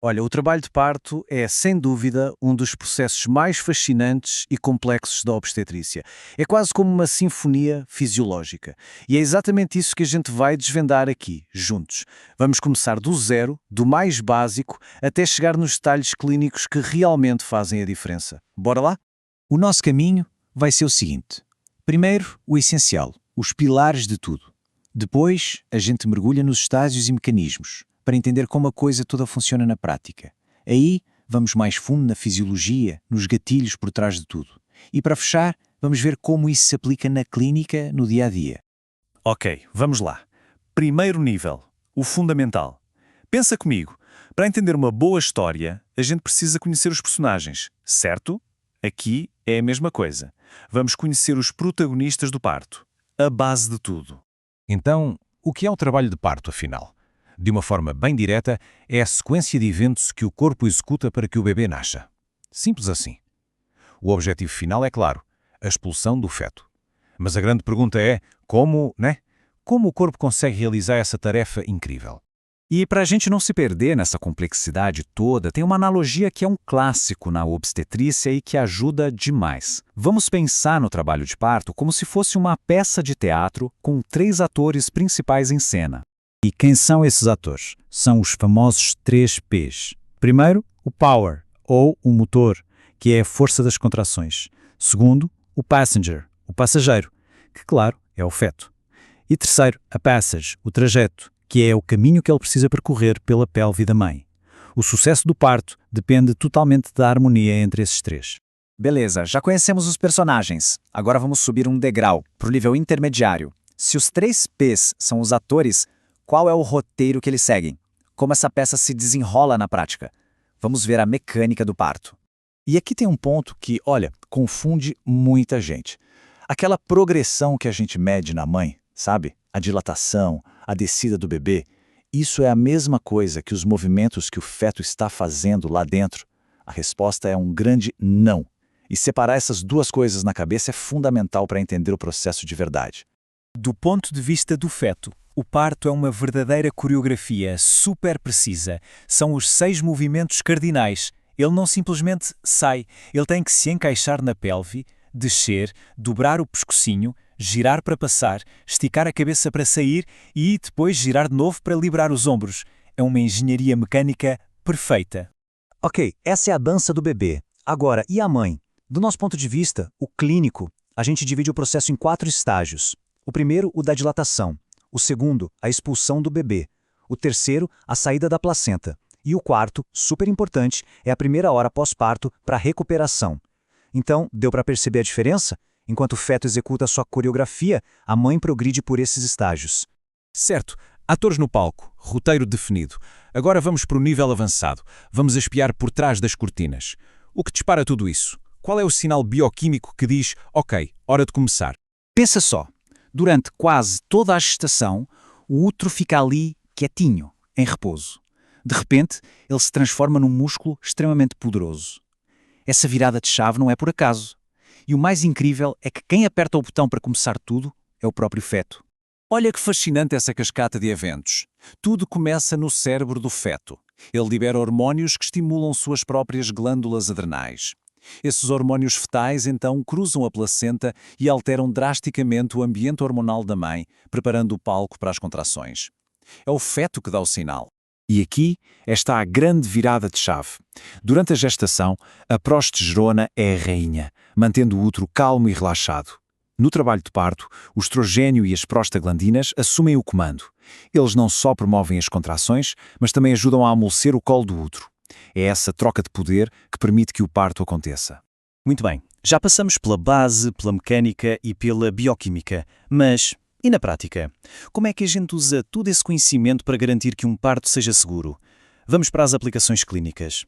Olha, o trabalho de parto é, sem dúvida, um dos processos mais fascinantes e complexos da obstetrícia. É quase como uma sinfonia fisiológica. E é exatamente isso que a gente vai desvendar aqui, juntos. Vamos começar do zero, do mais básico, até chegar nos detalhes clínicos que realmente fazem a diferença. Bora lá? O nosso caminho vai ser o seguinte. Primeiro, o essencial, os pilares de tudo. Depois, a gente mergulha nos estágios e mecanismos, para entender como a coisa toda funciona na prática. Aí, vamos mais fundo na fisiologia, nos gatilhos por trás de tudo. E para fechar, vamos ver como isso se aplica na clínica, no dia-a-dia. Ok, vamos lá. Primeiro nível, o fundamental. Pensa comigo, para entender uma boa história, a gente precisa conhecer os personagens, certo? Aqui é a mesma coisa. Vamos conhecer os protagonistas do parto, a base de tudo. Então, o que é o trabalho de parto, afinal? De uma forma bem direta, é a sequência de eventos que o corpo executa para que o bebê nasça. Simples assim. O objetivo final é claro, a expulsão do feto. Mas a grande pergunta é, como, né? Como o corpo consegue realizar essa tarefa incrível? E para a gente não se perder nessa complexidade toda, tem uma analogia que é um clássico na obstetrícia e que ajuda demais. Vamos pensar no trabalho de parto como se fosse uma peça de teatro com 3 atores principais em cena. E quem são esses atores? São os famosos 3 Ps. Primeiro, o power, ou o motor, que é a força das contrações. Segundo, o passenger, o passageiro, que, claro, é o feto. E terceiro, a passage, o trajeto, que é o caminho que ele precisa percorrer pela pelve da mãe. O sucesso do parto depende totalmente da harmonia entre esses 3. Beleza, já conhecemos os personagens. Agora vamos subir um degrau, para o nível intermediário. Se os 3 Ps são os atores, qual é o roteiro que eles seguem? Como essa peça se desenrola na prática? Vamos ver a mecânica do parto. E aqui tem um ponto que, olha, confunde muita gente. Aquela progressão que a gente mede na mãe, sabe? A dilatação, a descida do bebê, isso é a mesma coisa que os movimentos que o feto está fazendo lá dentro. A resposta é um grande não. E separar essas duas coisas na cabeça é fundamental para entender o processo de verdade. Do ponto de vista do feto, o parto é uma verdadeira coreografia super precisa. São os 6 movimentos cardinais. Ele não simplesmente sai, ele tem que se encaixar na pelve, descer, dobrar o pescocinho, girar para passar, esticar a cabeça para sair e depois girar de novo para liberar os ombros. É uma engenharia mecânica perfeita. Ok, essa é a dança do bebê. Agora, e a mãe? Do nosso ponto de vista, o clínico, a gente divide o processo em 4 estágios. O primeiro, o da dilatação. O segundo, a expulsão do bebê. O terceiro, a saída da placenta. E o quarto, super importante, é a primeira hora pós-parto para recuperação. Então, deu para perceber a diferença? Enquanto o feto executa sua coreografia, a mãe progride por esses estágios. Certo. Atores no palco, roteiro definido. Agora vamos para o nível avançado. Vamos espiar por trás das cortinas. O que dispara tudo isso? Qual é o sinal bioquímico que diz, ok, hora de começar? Pensa só, durante quase toda a gestação, o útero fica ali quietinho, em repouso. De repente, ele se transforma num músculo extremamente poderoso. Essa virada de chave não é por acaso. E o mais incrível é que quem aperta o botão para começar tudo é o próprio feto. Olha que fascinante essa cascata de eventos. Tudo começa no cérebro do feto. Ele libera hormônios que estimulam suas próprias glândulas adrenais. Esses hormônios fetais então cruzam a placenta e alteram drasticamente o ambiente hormonal da mãe, preparando o palco para as contrações. É o feto que dá o sinal. E aqui está a grande virada de chave. Durante a gestação, a progesterona é a rainha, mantendo o útero calmo e relaxado. No trabalho de parto, o estrogênio e as prostaglandinas assumem o comando. Eles não só promovem as contrações, mas também ajudam a amolecer o colo do útero. É essa troca de poder que permite que o parto aconteça. Muito bem, já passamos pela base, pela mecânica e pela bioquímica, mas e na prática? Como é que a gente usa todo esse conhecimento para garantir que um parto seja seguro? Vamos para as aplicações clínicas.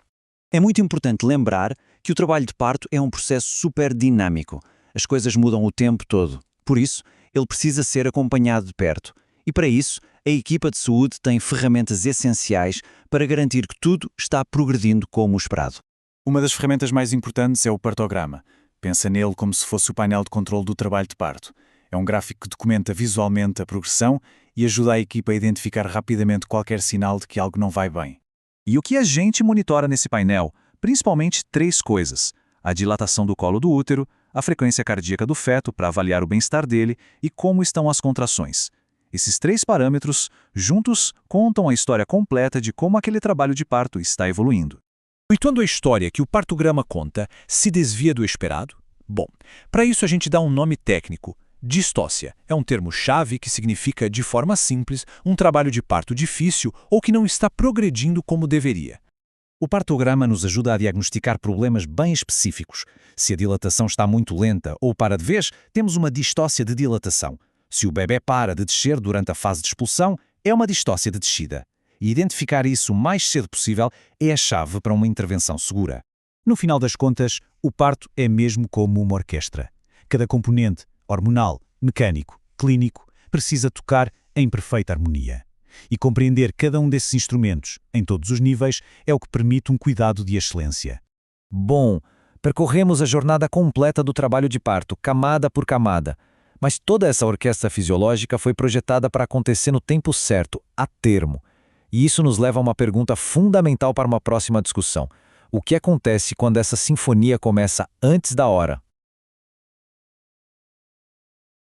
É muito importante lembrar que o trabalho de parto é um processo super dinâmico. As coisas mudam o tempo todo. Por isso, ele precisa ser acompanhado de perto. E para isso, a equipa de saúde tem ferramentas essenciais para garantir que tudo está progredindo como esperado. Uma das ferramentas mais importantes é o partograma. Pensa nele como se fosse o painel de controle do trabalho de parto. É um gráfico que documenta visualmente a progressão e ajuda a equipa a identificar rapidamente qualquer sinal de que algo não vai bem. E o que a gente monitora nesse painel? Principalmente 3 coisas: a dilatação do colo do útero, a frequência cardíaca do feto para avaliar o bem-estar dele e como estão as contrações. Esses 3 parâmetros, juntos, contam a história completa de como aquele trabalho de parto está evoluindo. E quando a história que o partograma conta se desvia do esperado? Bom, para isso a gente dá um nome técnico. Distócia é um termo-chave que significa, de forma simples, um trabalho de parto difícil ou que não está progredindo como deveria. O partograma nos ajuda a diagnosticar problemas bem específicos. Se a dilatação está muito lenta ou para de vez, temos uma distócia de dilatação. Se o bebê para de descer durante a fase de expulsão, é uma distócia de descida. E identificar isso o mais cedo possível é a chave para uma intervenção segura. No final das contas, o parto é mesmo como uma orquestra. Cada componente, hormonal, mecânico, clínico, precisa tocar em perfeita harmonia. E compreender cada um desses instrumentos, em todos os níveis, é o que permite um cuidado de excelência. Bom, percorremos a jornada completa do trabalho de parto, camada por camada. Mas toda essa orquestra fisiológica foi projetada para acontecer no tempo certo, a termo. E isso nos leva a uma pergunta fundamental para uma próxima discussão. O que acontece quando essa sinfonia começa antes da hora?